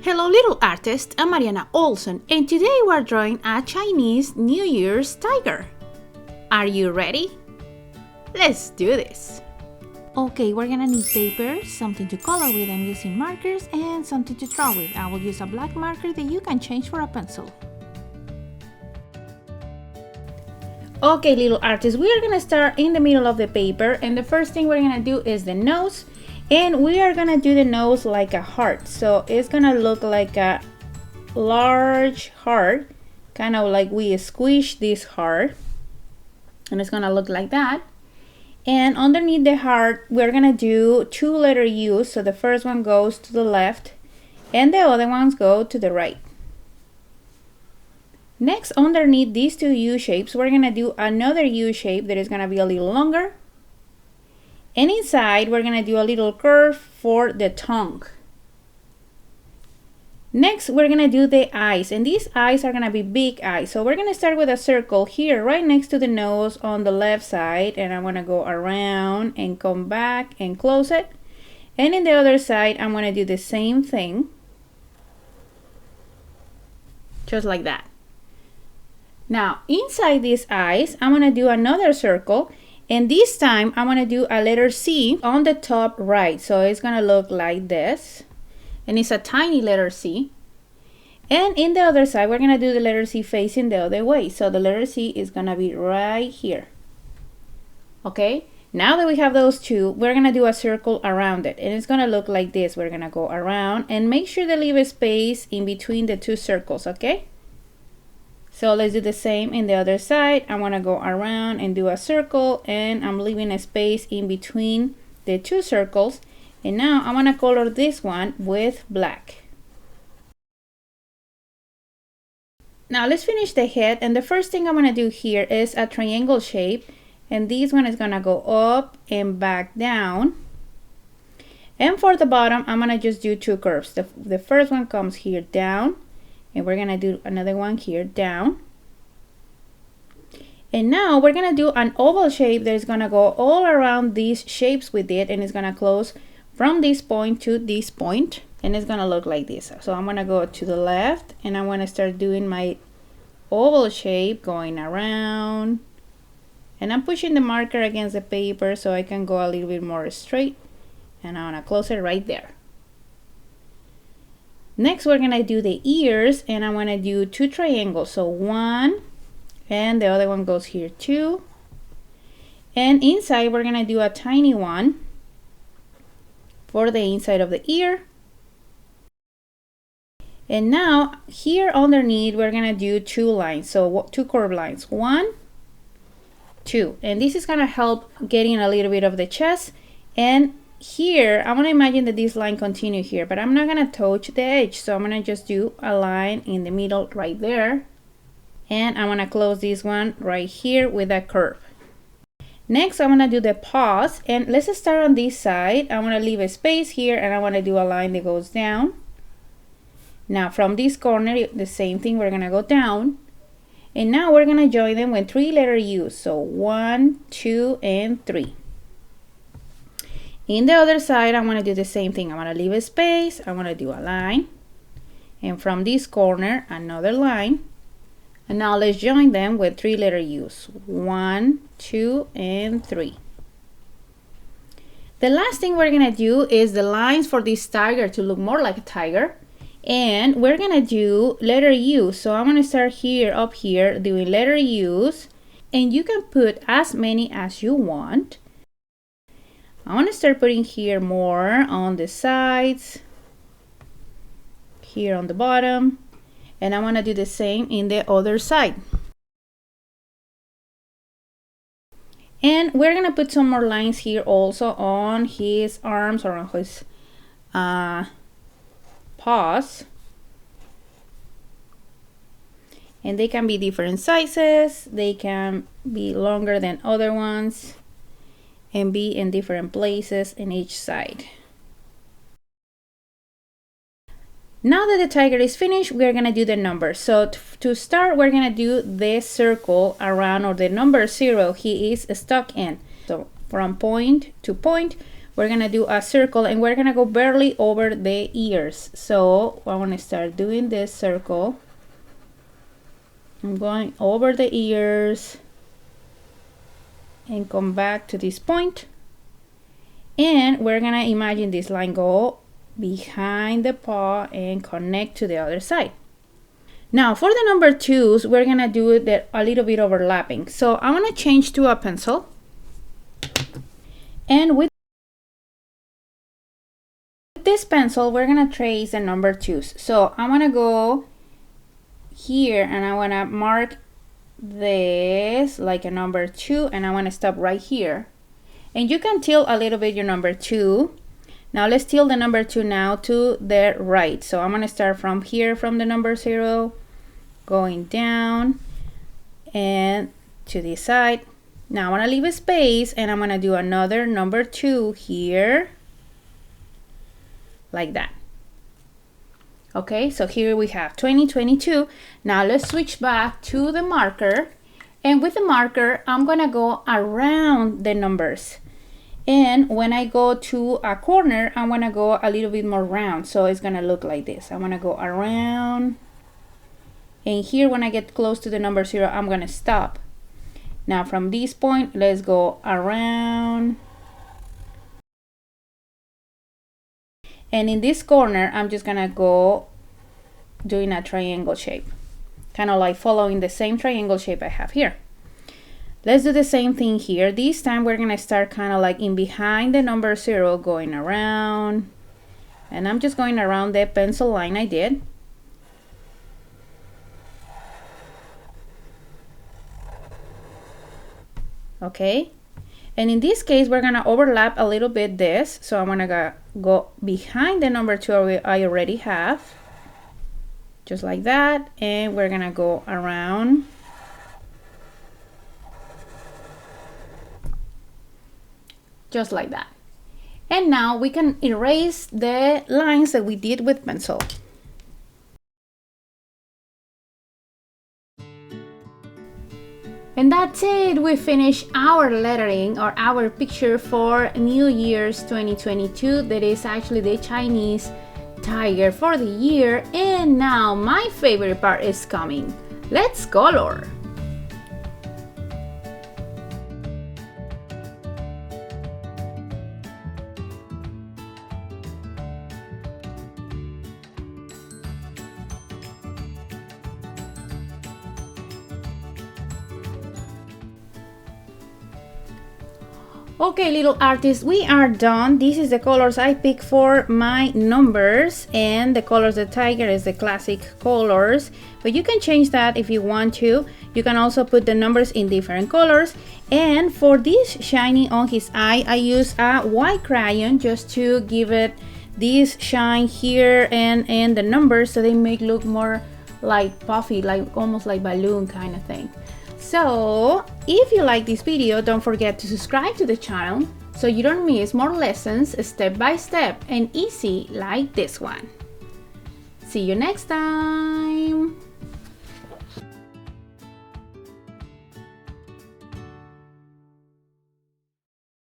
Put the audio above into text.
Hello little artists, I'm Mariana Olson and today we're drawing a Chinese New Year's tiger. Are you ready? Let's do this! Okay, we're gonna need paper, something to color with. I'm using markers and something to draw with. I will use a black marker that you can change for a pencil. Okay little artists, we are gonna start in the middle of the paper and the first thing we're gonna do is the nose. And we are gonna do the nose like a heart, so it's gonna look like a large heart, kind of like we squish this heart, and it's gonna look like that. And underneath the heart we're gonna do two letter U's, so the first one goes to the left and the other ones go to the right. Next, underneath these two U shapes we're gonna do another U shape that is gonna be a little longer. And inside, we're gonna do a little curve for the tongue. Next, we're gonna do the eyes, and these eyes are gonna be big eyes. So we're gonna start with a circle here, right next to the nose on the left side, and I'm gonna go around and come back and close it. And in the other side, I'm gonna do the same thing, just like that. Now, inside these eyes, I'm gonna do another circle. And this time I'm going to do a letter C on the top right. So it's going to look like this. And it's a tiny letter C. And in the other side, we're going to do the letter C facing the other way. So the letter C is going to be right here. Okay. Now that we have those two, we're going to do a circle around it. And it's going to look like this. We're going to go around and make sure to leave a space in between the two circles. Okay. So let's do the same in the other side. I'm gonna go around and do a circle and I'm leaving a space in between the two circles. And now I'm gonna color this one with black. Now let's finish the head, and the first thing I'm gonna do here is a triangle shape, and this one is gonna go up and back down. And for the bottom, I'm gonna just do two curves. The first one comes here down. And we're gonna do another one here down. And now we're gonna do an oval shape that is gonna go all around these shapes we did, and it's gonna close from this point to this point, and it's gonna look like this. So I'm gonna go to the left and I'm gonna start doing my oval shape going around, and I'm pushing the marker against the paper so I can go a little bit more straight, and I'm gonna close it right there. Next, we're gonna do the ears, and I'm gonna do two triangles. So one, and the other one goes here too. And inside, we're gonna do a tiny one for the inside of the ear. And now, here underneath, we're gonna do two lines. So two curved lines, 1, 2. And this is gonna help getting a little bit of the chest. And here I want to imagine that this line continue here, but I'm not going to touch the edge, so I'm going to just do a line in the middle right there, and I'm going to close this one right here with a curve. Next, I'm going to do the paws, and let's start on this side. I want to leave a space here, and I want to do a line that goes down. Now from this corner, the same thing, we're going to go down, and now we're going to join them with 3 letter U's. So 1, 2, and 3. In the other side, I'm going to do the same thing. I'm going to leave a space. I'm going to do a line. And from this corner, another line. And now let's join them with 3 letter U's. 1, 2, and 3. The last thing we're going to do is the lines for this tiger to look more like a tiger. And we're going to do letter U. So I'm going to start here, up here, doing letter U's. And you can put as many as you want. I want to start putting here more on the sides, here on the bottom, and I want to do the same in the other side. And we're going to put some more lines here also on his arms or on his paws. And they can be different sizes, they can be longer than other ones, and be in different places in each side. Now that the tiger is finished, we're gonna do the numbers. So to start, we're gonna do this circle around, or the number 0 he is stuck in. So from point to point, we're gonna do a circle, and we're gonna go barely over the ears. So I want to start doing this circle. I'm going over the ears and come back to this point, and we're gonna imagine this line go behind the paw and connect to the other side. Now for the number 2s, we're gonna do it a little bit overlapping. So I want to change to a pencil, and with this pencil we're gonna trace the number 2s. So I want to go here and I want to mark this like a number 2, and I want to stop right here. And you can tilt a little bit your number 2. Now let's tilt the number 2 now to the right. So I'm going to start from here, from the number 0, going down and to this side. Now I want to leave a space, and I'm going to do another number 2 here, like that. Okay, so here we have 2022. Now let's switch back to the marker, and with the marker I'm going to go around the numbers. And when I go to a corner, I want to go a little bit more round. So it's going to look like this. I want to go around. And here, when I get close to the number 0, I'm going to stop. Now from this point, let's go around. And in this corner, I'm just going to go doing a triangle shape. Kind of like following the same triangle shape I have here. Let's do the same thing here. This time we're going to start kind of like in behind the number 0, going around. And I'm just going around the pencil line I did. Okay. And in this case, we're going to overlap a little bit this. So I'm going to go behind the number 2 I already have. Just like that. And we're going to go around. Just like that. And now we can erase the lines that we did with pencil. And that's it. We finished our lettering or our picture for New Year's 2022. That is actually the Chinese tiger for the year. And now my favorite part is coming. Let's color. Okay, little artists, we are done. This is the colors I picked for my numbers, and the colors of the tiger is the classic colors, but you can change that if you want to. You can also put the numbers in different colors. And for this shiny on his eye, I use a white crayon just to give it this shine here and the numbers, so they make look more like puffy, like almost like balloon kind of thing. So if you like this video, don't forget to subscribe to the channel so you don't miss more lessons step by step and easy like this one. See you next time.